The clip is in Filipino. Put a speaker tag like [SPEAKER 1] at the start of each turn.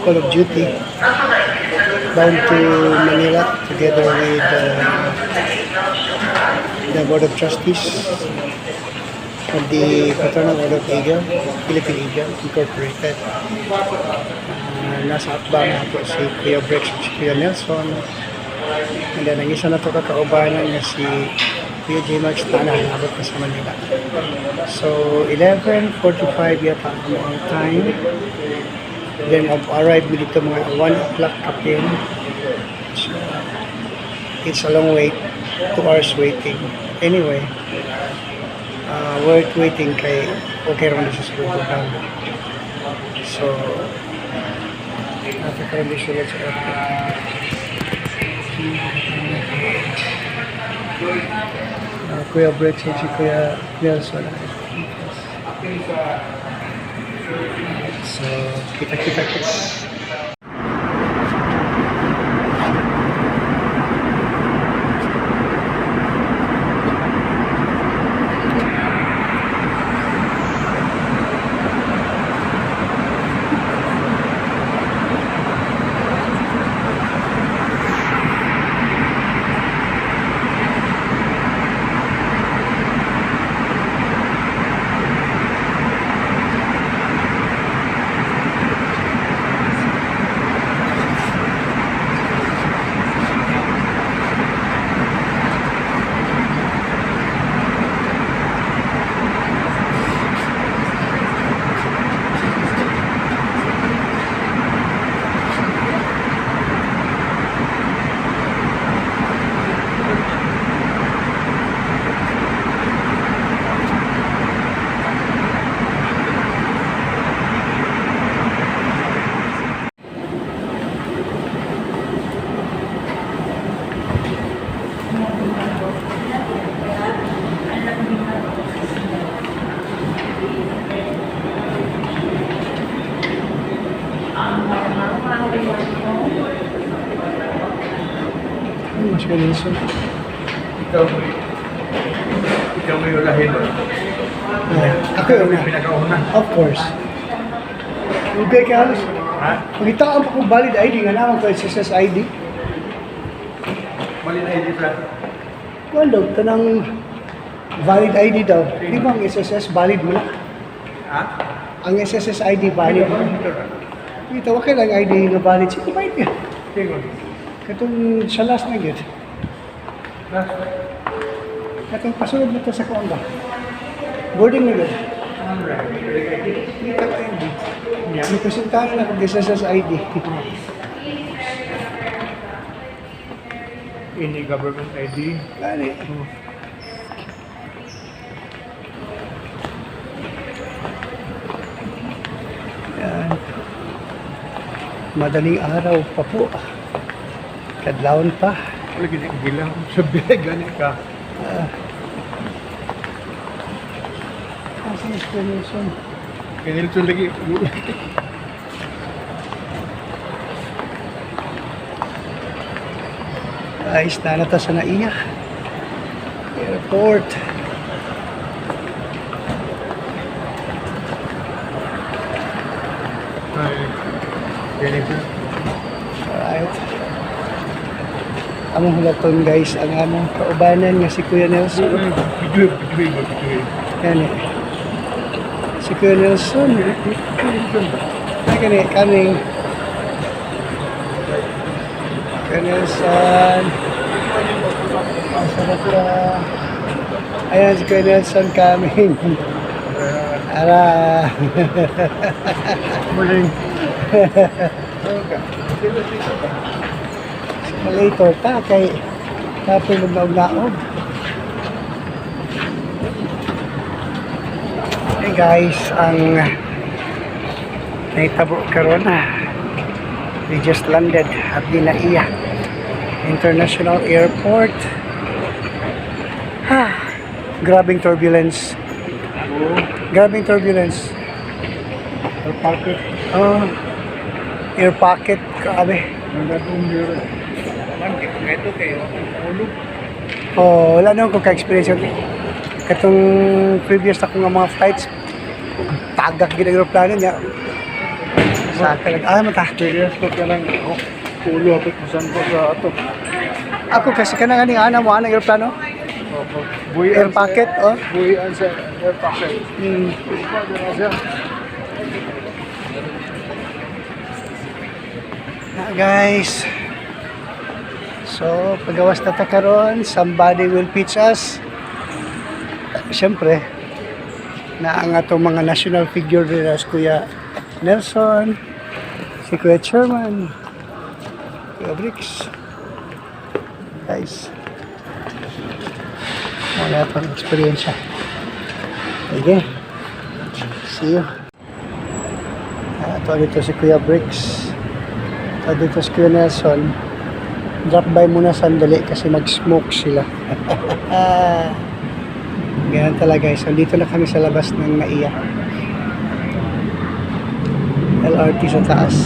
[SPEAKER 1] Call of Duty bound to Manila together with the Board of Trustees of the Fraternal Order of Eagle, Philippine Eagle Incorporated. Nasa atbang na po si Kuya Brex at si Kuya Nelson. And then ang isa na ito kakaubanan na si Kuya J. Max na nabot na sa Manila. So 11:45 yata ang mga time. Then arrive dito mga 1 o'clock kapin. So, it's a long wait, 2 hours waiting. Anyway, worth waiting kay okay naman sa Surugan. So, napakaroon din sila sa airport. Kuya Brex at si Kuya Nelson. So, kita-kita kita. Mas Nelson.
[SPEAKER 2] Ikaw mo yung lahin doon.
[SPEAKER 1] Ako yun na.
[SPEAKER 2] Pinakauna.
[SPEAKER 1] Of course. Okay ka halos.
[SPEAKER 2] Ha?
[SPEAKER 1] Pagkitaan pa kung valid ID nga naman ko SSS ID.
[SPEAKER 2] Mali na ID plan.
[SPEAKER 1] Kung daw, tanang valid ID daw. Di ba ang SSS valid mo na?
[SPEAKER 2] Ha?
[SPEAKER 1] Ang SSS ID valid mo. Ito, okay lang ID nga valid. Sige, bayit ka.
[SPEAKER 2] Tingol.
[SPEAKER 1] Katong sa last na yun.
[SPEAKER 2] Last.
[SPEAKER 1] Katong pasunod na ito sa kuwanda. Boarding na yun. Kita ka ID. May presentahan na kung SSS ID.
[SPEAKER 2] Ini government ID.
[SPEAKER 1] Gani. Yan. Madaling araw pa po. Kadlawon pa.
[SPEAKER 2] Wala gilang sa bilag gani ka.
[SPEAKER 1] Kasi Mr. Nelson.
[SPEAKER 2] Ganito lagi.
[SPEAKER 1] Ayos na nata sa naiya. Airport.
[SPEAKER 2] Ay. Ganito.
[SPEAKER 1] Alright. Among hulaton guys, ang among kaubanan nga si Kuya Nelson.
[SPEAKER 2] Bituin.
[SPEAKER 1] Yan eh. Si Kuya Nelson. Ay kani, coming. Kuya Nelson. Masarap ka. Ayan si Kuya Nelson coming. Ara.
[SPEAKER 2] Muling.
[SPEAKER 1] Later ta kay tapos magnaog-naog. Hey guys, ang naitabo karon na. We just landed at Dinaiya International Airport. Grabing turbulence. Grabing turbulence.
[SPEAKER 2] Air pocket.
[SPEAKER 1] Air pocket, grabe.
[SPEAKER 2] Nagdatong dito. Ito kayo. Ulog.
[SPEAKER 1] Oh, wala naman ko ka-experience yun. Katong previous na ko nga mga flights, tagak gina aeroplano niya. Sa akin, mata.
[SPEAKER 2] Experience ko ka ng ulo apit mo saan ko sa ato.
[SPEAKER 1] Ako kasi ka na nga ana mo, anong aeroplano? Air pocket, oh.
[SPEAKER 2] Buhian sa air pocket.
[SPEAKER 1] Hmm.
[SPEAKER 2] Ipa, dira siya.
[SPEAKER 1] Guys, so pagawas na ta karon, somebody will pitch us. Siyempre, na ang atong mga national figure nila si Kuya Nelson, si Kuya Chairman, Kuya Bricks. Guys, wala pang experience. Okay, see you. Ito dito si Kuya Bricks. Dito si Kuya Nelson, drop by muna sandali kasi mag-smoke sila. Ganyan talaga guys. So, dito na kami sa labas ng NAIA. LRT sa taas.